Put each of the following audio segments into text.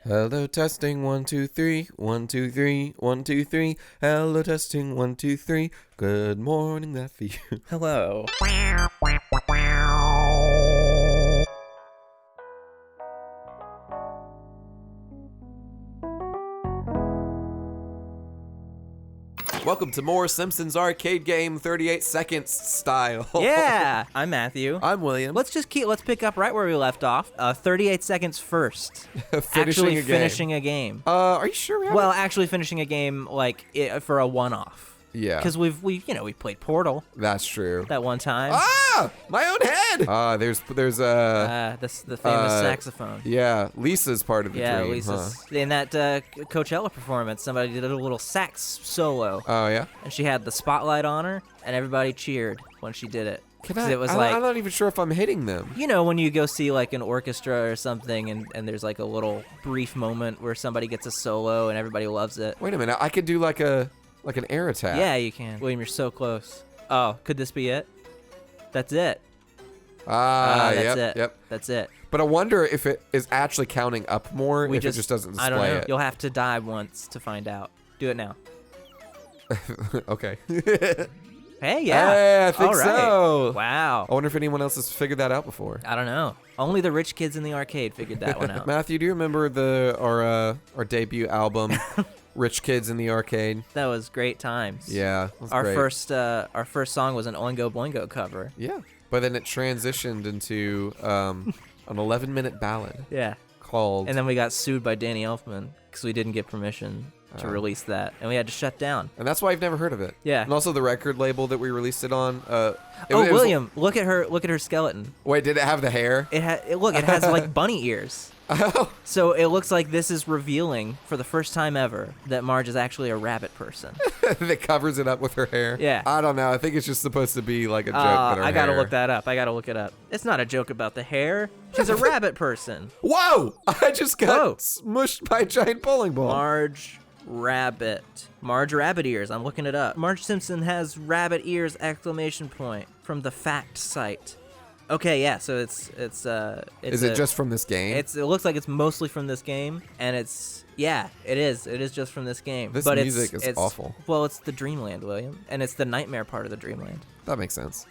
Hello, testing, 1, 2, 3, 1, 2, 3, 1, 2, 3. Hello, testing, 1, 2, 3. Good morning, Matthew. Hello. Welcome to more Simpsons arcade game 38 seconds style. Yeah, I'm Matthew. I'm William. Let's pick up right where we left off. 38 seconds first. Finishing a game. Are you sure we haven't? Well, actually finishing a game for a one-off. Yeah. Because we played Portal That's true. that one time. Ah! My own head! There's The famous saxophone. Yeah, Lisa's part of the Yeah, dream, Lisa's. huh? In that Coachella performance, somebody did a little sax solo. Oh, yeah? And she had the spotlight on her, and everybody cheered when she did it. It was I'm not even sure if I'm hitting them. You know, when you go see like an orchestra or something and there's like a little brief moment where somebody gets a solo and everybody loves it. Wait a minute, I could do like an air attack. Yeah, you can. William, you're so close. Oh, could this be it? That's it. Yep. That's it. But I wonder if it is actually counting up more, it just doesn't display I don't know. it. You'll have to die once to find out. Do it now. Okay. Hey, yeah. Hey, I think All right. so. Wow. I wonder if anyone else has figured that out before. I don't know. Only the rich kids in the arcade figured that one out. Matthew, do you remember our debut album, Rich Kids in the Arcade? That was great times. Yeah, it was Our great. first song was an Oingo Boingo cover. Yeah, but then it transitioned into an 11-minute ballad. Yeah. Called. And then we got sued by Danny Elfman because we didn't get permission to release that, and we had to shut down. And that's why I've never heard of it. Yeah. And also the record label that we released it on. William, look at her skeleton. Wait, did it have the hair? It has like bunny ears. Oh. So it looks like this is revealing for the first time ever that Marge is actually a rabbit person. That covers it up with her hair. Yeah. I don't know. I think it's just supposed to be like a joke about her I gotta hair. look that up. I gotta look it up. It's not a joke about the hair. She's a rabbit person. Whoa! I just got smushed by a giant bowling ball. Marge rabbit ears. I'm looking it up. Marge Simpson has rabbit ears ! From the fact site. Okay, yeah. So it's Is it just from this game? It looks like it's mostly from this game, and it is. It is just from this game. This but music is awful. Well, it's the Dreamland, William, and it's the nightmare part of the Dreamland. That makes sense.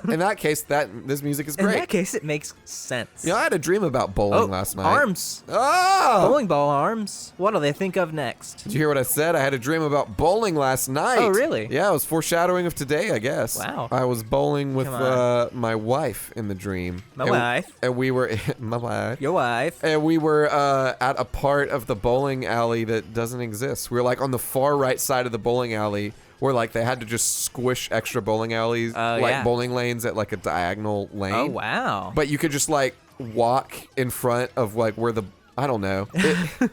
In that case, this music is great. In that case, it makes sense. You know, I had a dream about bowling last night. Arms. Oh! Bowling ball arms. What'll they think of next? Did you hear what I said? I had a dream about bowling last night. Oh, really? Yeah, it was foreshadowing of today, I guess. Wow. I was bowling with Come on. my wife in the dream. My wife. And we were my wife. Your wife. And we were at a part of the bowling alley that doesn't exist. We were like on the far right side of the bowling alley, where like they had to just squish extra bowling alleys, bowling lanes at like a diagonal lane. Oh, wow. But you could just like walk in front of like where I don't know.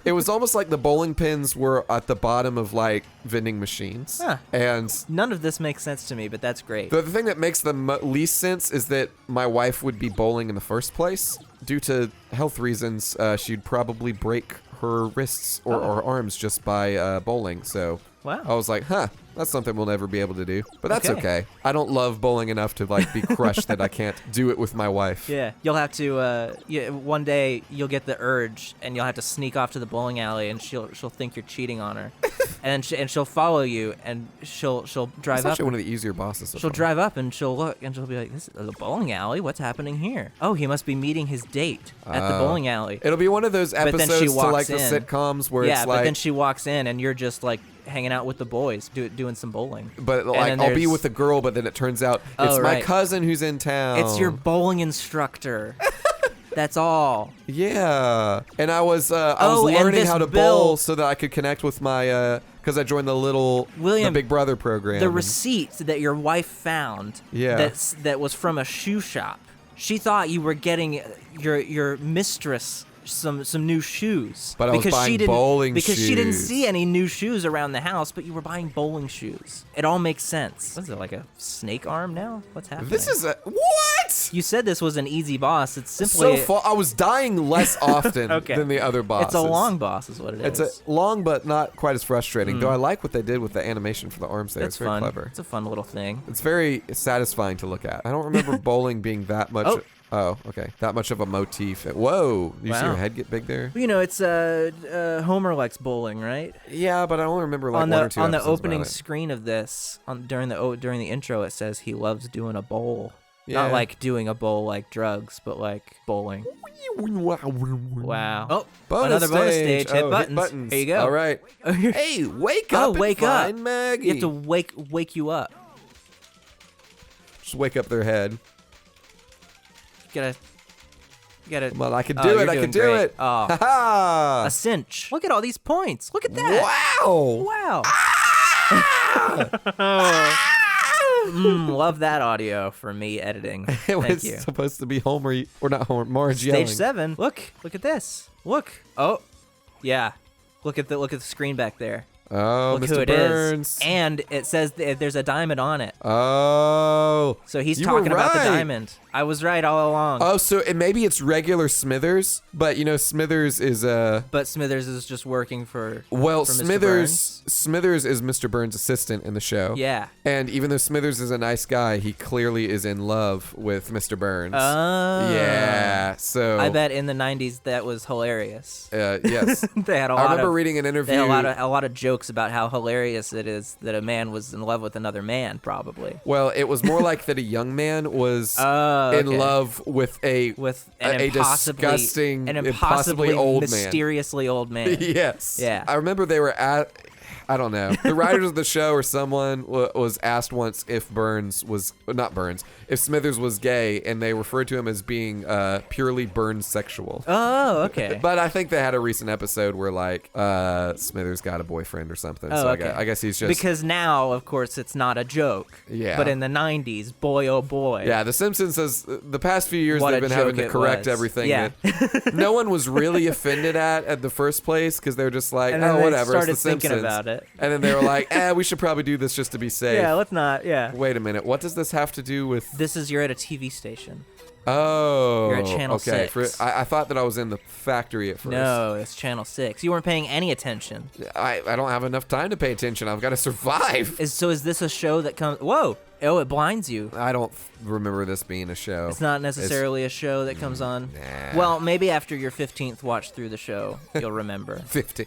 It was almost like the bowling pins were at the bottom of like vending machines. Huh. And none of this makes sense to me, but that's great. the thing that makes the least sense is that my wife would be bowling in the first place. Due to health reasons, she'd probably break her wrists or arms just by bowling. So wow. I was like, that's something we'll never be able to do. But that's okay. I don't love bowling enough to like be crushed that I can't do it with my wife. Yeah, you'll have to. One day you'll get the urge, and you'll have to sneak off to the bowling alley, and she'll think you're cheating on her, and she'll follow you, and she'll drive It's up. actually one of the easier bosses. She'll drive up and she'll look and she'll be like, "This is a bowling alley. What's happening here? Oh, he must be meeting his date at the bowling alley." It'll be one of those episodes then she to walks like the in. sitcoms where it's like. But then she walks in and you're just like hanging out with the boys, doing some bowling. But like I'll be with a girl, but then it turns out it's my cousin who's in town. It's your bowling instructor. That's all. Yeah, and I was learning how to bowl so that I could connect with my because I joined the Big Brother program. The receipt that your wife found. Yeah. That was from a shoe shop. She thought you were getting your mistress some new shoes. But I was buying bowling shoes. Because she didn't see any new shoes around the house, but you were buying bowling shoes. It all makes sense. What is it, like a snake arm now? What's happening? This is what? You said this was an easy boss. It's simply... I was dying less often than the other bosses. It's a long boss is what it is. It's a long but not quite as frustrating, though I like what they did with the animation for the arms there. It's very fun. clever. It's a fun little thing. It's very satisfying to look at. I don't remember bowling being that much Oh, okay. That much of a motif. Whoa! Did you see Wow. her head get big there? Well, you know, it's Homer likes bowling, right? Yeah, but I only remember like on one the or two on the episodes opening about it. screen of this, during the intro, it says he loves doing a bowl. Yeah. Not like doing a bowl like drugs, but like bowling. Wow. Oh, another bonus stage. Hit Oh, buttons. Hit buttons. Here you go. All right. Hey, wake up! and wake up. find Maggie. You have to wake you up. Just wake up their head. You gotta. Come on, I can do Oh, it. you're I can doing do great. it. Oh. Ha A cinch. Look at all these points. Look at that. Wow! Wow. Love that audio for me editing. It Thank was you. supposed to be Homer, or not Homer, Marge yelling. Stage 7. Look at this. Look. Oh, yeah. Look at the screen back there. Oh, Look Mr. who it Burns. is. And it says there's a diamond on it. Oh. So he's you talking were about the right. diamond. I was right all along. Oh, so maybe it's regular Smithers, but you know Smithers is But Smithers is just working for well, for Mr. Smithers is Mr. Burns' assistant in the show. Yeah. And even though Smithers is a nice guy, he clearly is in love with Mr. Burns. Oh. Yeah. So I bet in the 90s that was hilarious. Yes. They had I remember reading an interview. They had a lot of jokes about how hilarious it is that a man was in love with another man, probably. Well, it was more like that a young man was Okay. in love with a disgusting, impossibly old mysteriously old man. Yes. Yeah. I remember they were at, I don't know, the writers of the show or someone was asked once if if Smithers was gay, and they referred to him as being purely Burns sexual. Oh, okay. But I think they had a recent episode where like Smithers got a boyfriend or something. Oh, so okay. I guess he's just because now, of course, it's not a joke. Yeah. But in the 90s, boy oh boy. Yeah, The Simpsons says the past few years What they've a been having joke to it correct was. everything Yeah. that no one was really offended at the first place because they were just like, And then oh, they whatever, started it's The thinking Simpsons. about it. And then they were like, we should probably do this just to be safe. Yeah, let's not. Yeah. Wait a minute, what does this have to do with? You're at a TV station. Oh, You're at Channel okay. 6. I thought that I was in the factory at first. No, it's Channel 6. You weren't paying any attention. I don't have enough time to pay attention. I've got to survive. Is this a show that comes? Whoa! Oh, it blinds you. I don't remember this being a show. It's not necessarily a show that comes on. Nah. Well, maybe after your 15th watch through the show, you'll remember. 50.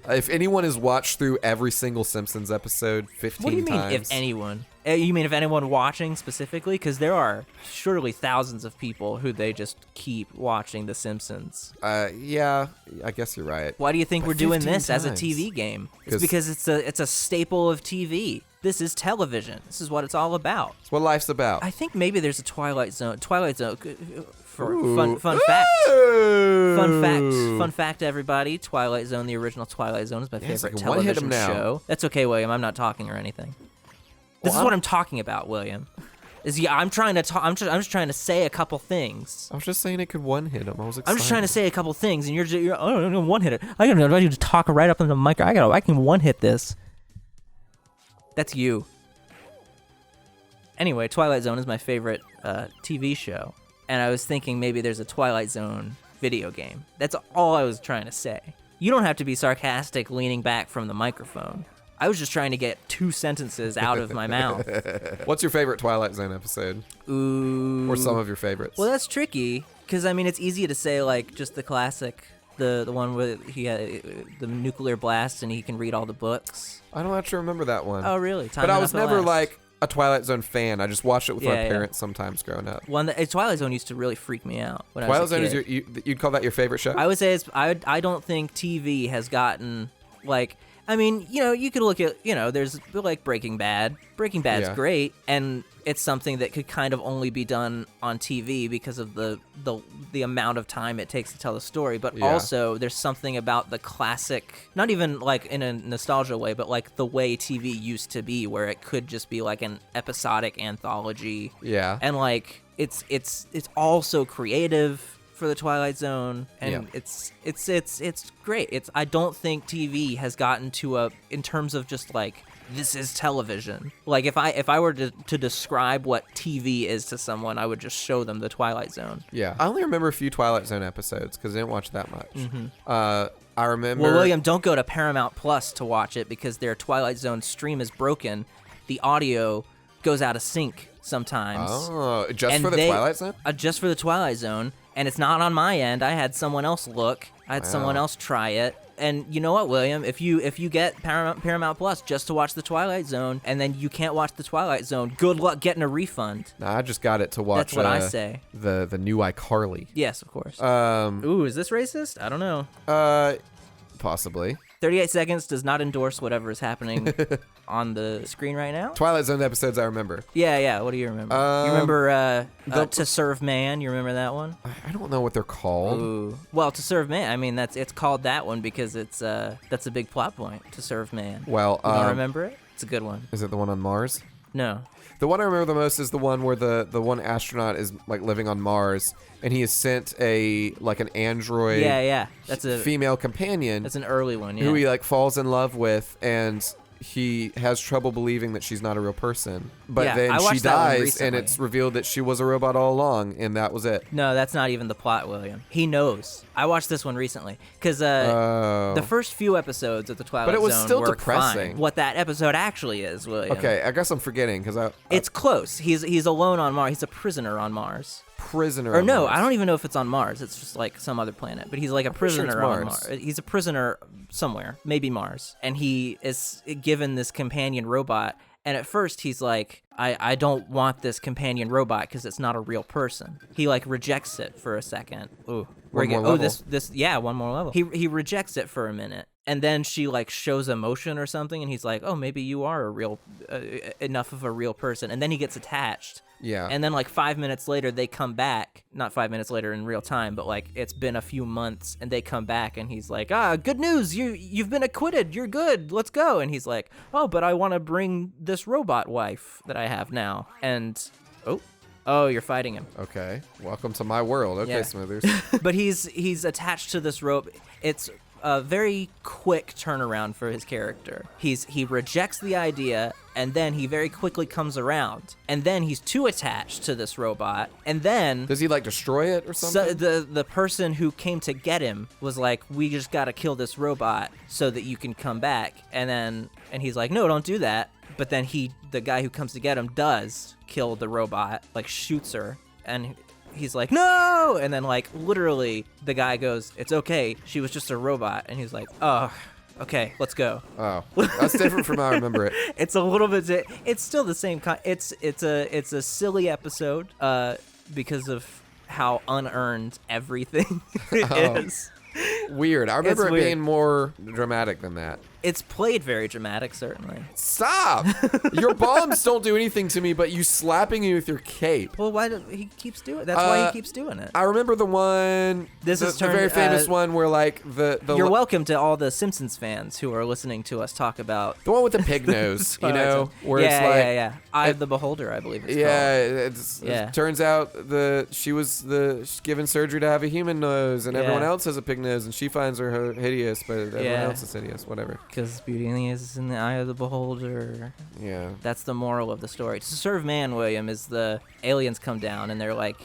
If anyone has watched through every single Simpsons episode 15 What do you mean, times. if anyone? You mean if anyone watching specifically? Because there are surely thousands of people who they just keep watching The Simpsons. Yeah, I guess you're right. Why do you think But we're doing 15 this as a times. TV game? It's 'Cause- because it's a staple of TV. This is television. This is what it's all about. It's what life's about. I think maybe there's a Twilight Zone. For Ooh. fun fact. Ooh. Fun fact, everybody. Twilight Zone, the original Twilight Zone, is my it's favorite like one hit 'em television now. show. That's okay, William. I'm not talking or anything. This is Well, what I'm talking about, William. I'm trying to talk. I'm just trying to say a couple things. I was just saying it could one hit him. I was excited. I'm just trying to say a couple things, and you're oh, I'm gonna one hit it. I gotta to talk right up in the mic. I can one hit this. That's you. Anyway, Twilight Zone is my favorite TV show, and I was thinking maybe there's a Twilight Zone video game. That's all I was trying to say. You don't have to be sarcastic leaning back from the microphone. I was just trying to get 2 sentences out of my mouth. What's your favorite Twilight Zone episode? Ooh. Or some of your favorites? Well, that's tricky, because, I mean, it's easy to say, like, just the classic, the one where he had the nuclear blast and he can read all the books. I don't actually remember that one. Oh, really? But I was never, like, a Twilight Zone fan. I just watched it with my Yeah. parents sometimes growing up. Twilight Zone used to really freak me out when I Twilight was a Zone kid. is you'd call that your favorite show? I would say I don't think TV has gotten, like, I mean, you could look at, there's, like, Breaking Bad. Breaking Bad's Yeah. great, and it's something that could kind of only be done on TV because of the amount of time it takes to tell the story. But Yeah. also, there's something about the classic, not even, like, in a nostalgia way, but, like, the way TV used to be, where it could just be, like, an episodic anthology. Yeah. And, like, it's all so creative for the Twilight Zone, and Yeah. it's great. I don't think TV has gotten to in terms of just like, this is television. Like, if I were to describe what TV is to someone, I would just show them the Twilight Zone. Yeah. I only remember a few Twilight Zone episodes because I didn't watch that much. Mm-hmm. I remember... Well, William, don't go to Paramount Plus to watch it because their Twilight Zone stream is broken. The audio goes out of sync sometimes. Oh, just And for the Twilight Zone? Just for the Twilight Zone, and it's not on my end. I had someone else look. I had someone else try it. And you know what, William? If you get Paramount Plus just to watch the Twilight Zone, and then you can't watch the Twilight Zone, good luck getting a refund. Nah, I just got it to watch. That's what I say. The new iCarly. Yes, of course. Ooh, is this racist? I don't know. Possibly. 38 Seconds does not endorse whatever is happening on the screen right now. Twilight Zone episodes I remember. Yeah. What do you remember? You remember To Serve Man? You remember that one? I don't know what they're called. Ooh. Well, To Serve Man. I mean, it's called that one because that's a big plot point. To Serve Man. Well, you don't remember it? It's a good one. Is it the one on Mars? No. The one I remember the most is the one where the one astronaut is like living on Mars, and he is sent an android. Yeah. That's a female companion. That's an early one. Yeah. Who he like falls in love with, and he has trouble believing that she's not a real person. But then she dies, and it's revealed that she was a robot all along, and that was it. No, that's not even the plot, William. He knows. I watched this one recently because the first few episodes of the Twilight Zone but it was still were depressing. Fine. What that episode actually is, William. Okay, I guess I'm forgetting because it's close. He's alone on Mars. He's a prisoner on Mars. Prisoner. Or no, I don't even know if it's on Mars. It's just like some other planet. But he's like a prisoner on Mars. He's a prisoner somewhere, maybe Mars, and he is given this companion robot. And at first he's like, I don't want this companion robot because it's not a real person. He like rejects it for a second. Ooh, one more level. One more level. He rejects it for a minute. And then she like shows emotion or something, and he's like, "Oh, maybe you are a real, enough of a real person." And then he gets attached. Yeah. And then like 5 minutes later, they come back. Not 5 minutes later in real time, but like it's been a few months, and they come back, and he's like, good news, you've been acquitted. You're good. Let's go. And he's like, oh, but I want to bring this robot wife that I have now. And oh, you're fighting him. Okay. Welcome to my world. Okay, Yeah. Smithers. But he's attached to this rope. It's a very quick turnaround for his character. He rejects the idea, and then he very quickly comes around, and then he's too attached to this robot, and then Does he like destroy it or something? the person who came to get him was like, we just gotta kill this robot so that you can come back, and he's like, no, don't do that. But then the guy who comes to get him does kill the robot, like shoots her, and he's like, no! And then like literally the guy goes, it's okay, she was just a robot. And he's like, oh, okay, let's go. Oh, that's different from how I remember it. It's a little bit, it's still the same it's a silly episode because of how unearned everything is. Weird. I remember it being more dramatic than that. It's played very dramatic, certainly. Stop! Your bombs don't do anything to me, but you slapping me with your cape. Well, why do he keeps doing it? That's why he keeps doing it. I remember the one, the very famous one where like the You're welcome to all the Simpsons fans who are listening to us talk about the one with the pig nose, you know, where it's like yeah. Eye of the Beholder, I believe it's called. It turns out she was given surgery to have a human nose, and everyone else has a pig nose, and she finds her hideous, but everyone else is hideous. Whatever. Because beauty is in the eye of the beholder. Yeah. That's the moral of the story. To serve man, William, is the aliens come down and they're like,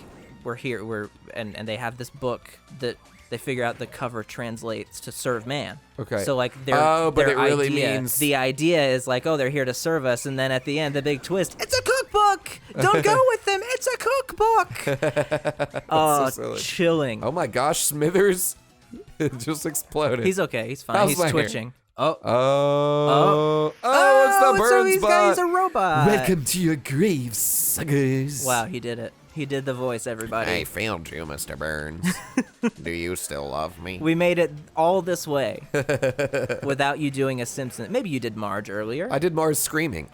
we're here, and they have this book that they figure out the cover translates to serve man. Okay. So like their really idea, means the idea is like, oh, they're here to serve us, and then at the end, the big twist, it's a cookbook. Don't go with them. It's a cookbook. Oh, so chilling. Oh my gosh, Smithers. It just exploded. He's okay. He's fine. He's twitching. It's the bird spot. He's a robot. Welcome to your grave, suckers. Wow, he did it. He did the voice, everybody. I found you, Mr. Burns. Do you still love me? We made it all this way without you doing a Simpson. Maybe you did Marge earlier. I did Marge screaming.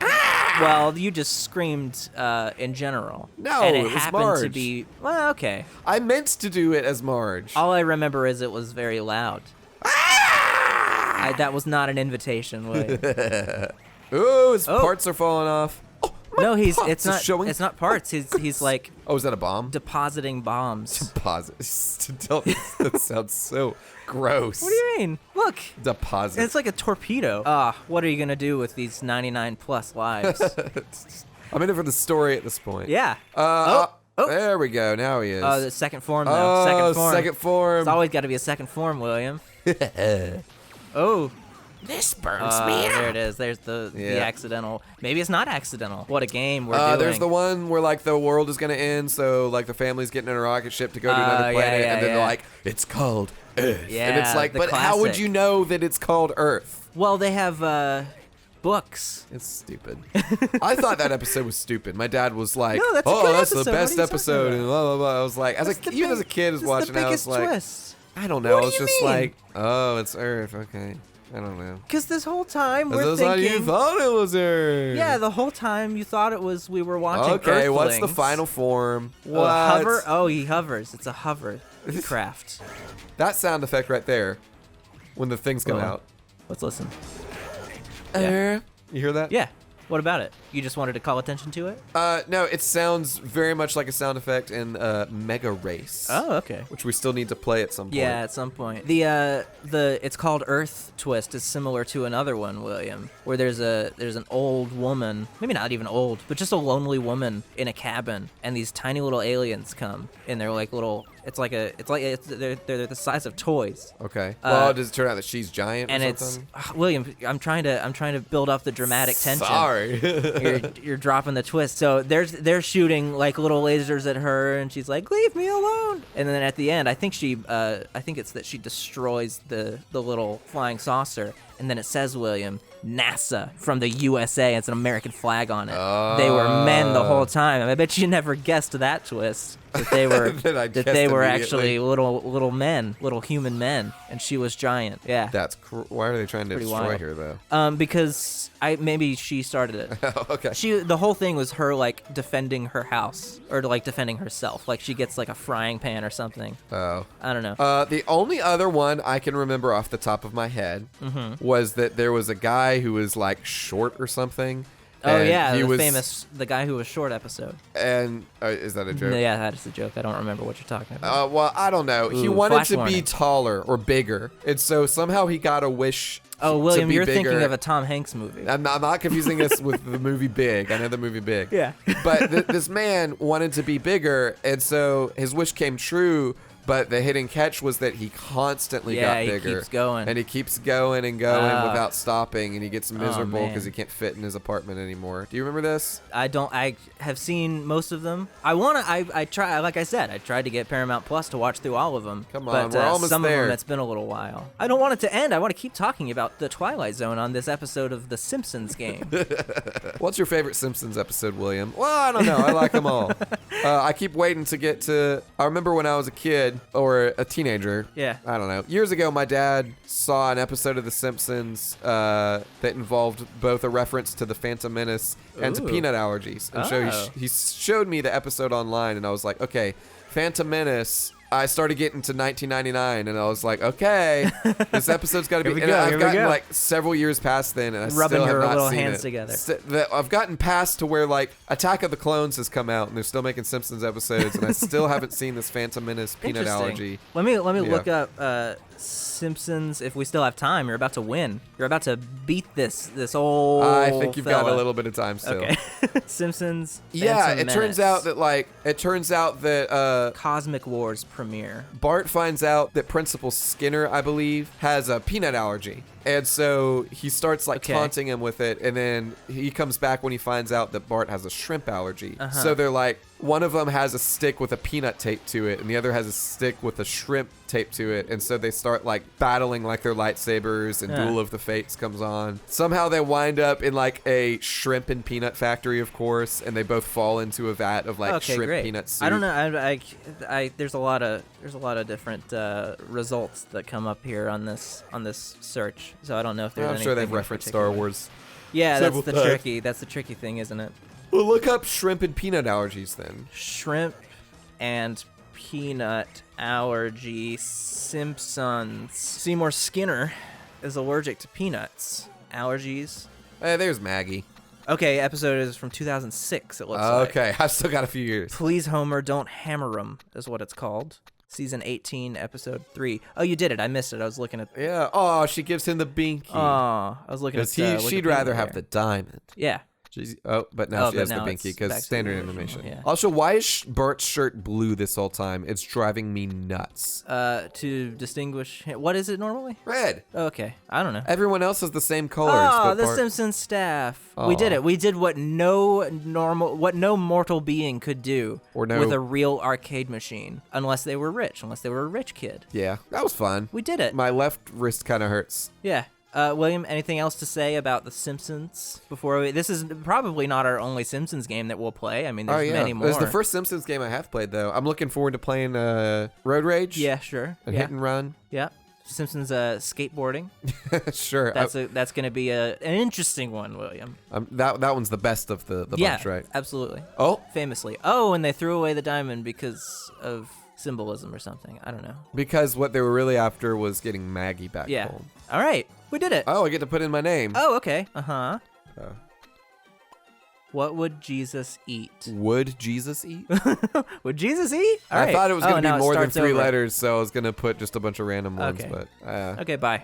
Well, you just screamed in general. No, and it was happened Marge. to be, well, okay. I meant to do it as Marge. All I remember is it was very loud. That was not an invitation, William. Ooh, his parts are falling off. No, it's not parts. He's like. Oh, is that a bomb? Depositing bombs. That sounds so gross. What do you mean? Look. Deposit. It's like a torpedo. What are you gonna do with these 99 plus lives? I'm in it for the story at this point. Yeah. There we go. Now he is. The second form, though. Second form. It's always got to be a second form, William. Oh. This burns me out. There it is. There's the accidental. Maybe it's not accidental. What a game we're doing. There's the one where like the world is gonna end, so like the family's getting in a rocket ship to go to another planet, and then they're like, it's called Earth. Yeah, and it's like, but classic. how would you know that it's called Earth? Well, they have books. It's stupid. I thought that episode was stupid. My dad was like, no, that's a good that's episode. the best episode, and blah blah blah. I was like, even as a kid, I was watching, I was like, twist. I don't know. What I was do you just mean? like, oh, it's Earth. Okay. I don't know. Because this whole time we're That's thinking. how you thought it was Earth. Yeah, the whole time you thought it was. We were watching. Okay, Earthlings. what's the final form? Well, hover. Oh, he hovers. It's a hover craft. That sound effect right there, when the things come out. Let's listen. You hear that? Yeah. What about it? You just wanted to call attention to it? No, it sounds very much like a sound effect in Mega Race. Oh, okay. Which we still need to play at some point. Yeah, at some point. The it's called Earth Twist is similar to another one, William, where there's an old woman, maybe not even old, but just a lonely woman in a cabin, and these tiny little aliens come, and they're like little. They're the size of toys. Okay. Well, does it turn out that she's giant or and something? it's William. I'm trying to build up the dramatic tension. Sorry. You're dropping the twist. So they're shooting like little lasers at her, and she's like, "Leave me alone." And then at the end, I think it's that she destroys the little flying saucer, and then it says, William, NASA from the USA. It's an American flag on it. They were men the whole time. I bet you never guessed that twist. That they were that they were actually little men, little human men, and she was giant. Yeah. That's why are they trying to destroy wild. her though? Because maybe she started it. Oh, okay. The whole thing was her like defending her house or like defending herself. Like she gets like a frying pan or something. Oh. I don't know. The only other one I can remember off the top of my head was that there was a guy who was like short or something. Oh yeah, the guy who was short episode. And is that a joke? Yeah, that is a joke. I don't remember what you're talking about. Well, I don't know. He wanted to be taller or bigger, and so somehow he got a wish. Oh, William, you're bigger. thinking of a Tom Hanks movie. I'm not confusing this with the movie Big. I know the movie Big. Yeah. But this man wanted to be bigger, and so his wish came true. But the hidden catch was that he constantly got bigger. Yeah, he keeps going. And he keeps going and going without stopping, and he gets miserable because man. he can't fit in his apartment anymore. Do you remember this? I have seen most of them. I try, like I said, I tried to get Paramount Plus to watch through all of them. Come on, but, we're almost some there. of them, it's been a little while. I don't want it to end. I want to keep talking about the Twilight Zone on this episode of the Simpsons game. What's your favorite Simpsons episode, William? Well, I don't know. I like them all. I keep waiting to get to... I remember when I was a kid, or a teenager. Yeah. I don't know. Years ago, my dad saw an episode of The Simpsons that involved both a reference to the Phantom Menace and to peanut allergies. And so he showed me the episode online, and I was like, okay, Phantom Menace. I started getting to 1999, and I was like, okay, this episode's got to be. And I've gotten like several years past then, and I rubbing still have her not little seen hands it. together. I've gotten past to where like Attack of the Clones has come out, and they're still making Simpsons episodes, and I still haven't seen this Phantom Menace peanut allergy. Let me look up Simpsons. If we still have time, you're about to win. You're about to beat this old. I think you've got fella. a little bit of time still. Okay. Simpsons. Yeah, Phantom it turns out that Cosmic Wars premiere. Bart finds out that Principal Skinner, I believe, has a peanut allergy. And so he starts taunting him with it, and then he comes back when he finds out that Bart has a shrimp allergy. So they're like, one of them has a stick with a peanut taped to it, and the other has a stick with a shrimp taped to it. And so they start like battling like their lightsabers, and Duel of the Fates comes on. Somehow they wind up in like a shrimp and peanut factory, of course, and they both fall into a vat of like shrimp peanut soup. I don't know. I there's a lot of different results that come up here on this search. So I don't know if there's. I'm sure they've referenced Star Wars. Yeah, that's the tricky thing, isn't it? Well, look up shrimp and peanut allergies then. Shrimp and peanut allergy Simpsons. Seymour Skinner is allergic to peanuts. Allergies. Hey, there's Maggie. Okay, episode is from 2006, it looks like. Okay, I've still got a few years. Please, Homer, Don't Hammer 'em is what it's called. Season 18, episode 3. Oh, you did it. I missed it. I was looking at... Yeah. Oh, she gives him the binky. Oh, I was looking at... Because she'd rather have the diamond. Yeah. But now she has the binky because standard animation. Yeah. Also, why is Bart's shirt blue this whole time? It's driving me nuts. To distinguish, what is it normally? Red. Okay, I don't know. Everyone else has the same colors. Oh, the Simpsons staff. Oh. We did it. We did what no mortal being could do with a real arcade machine, unless they were rich, unless they were a rich kid. Yeah, that was fun. We did it. My left wrist kind of hurts. Yeah. William, anything else to say about The Simpsons before this is probably not our only Simpsons game that we'll play. I mean, there's many more. There's the first Simpsons game I have played, though. I'm looking forward to playing Road Rage. Yeah, sure. And Hit and Run. Yeah. Simpsons skateboarding. Sure. That's going to be an interesting one, William. That one's the best of the bunch, right? Absolutely. Oh. Famously. Oh, and they threw away the diamond because of symbolism or something. I don't know. Because what they were really after was getting Maggie back home. All right. We did it. Oh, I get to put in my name. Oh, okay. Uh-huh. What would Jesus eat? Would Jesus eat? Would Jesus eat? All I right. thought it was going to be more than 3 letters, so I was going to put just a bunch of random ones. But okay, bye.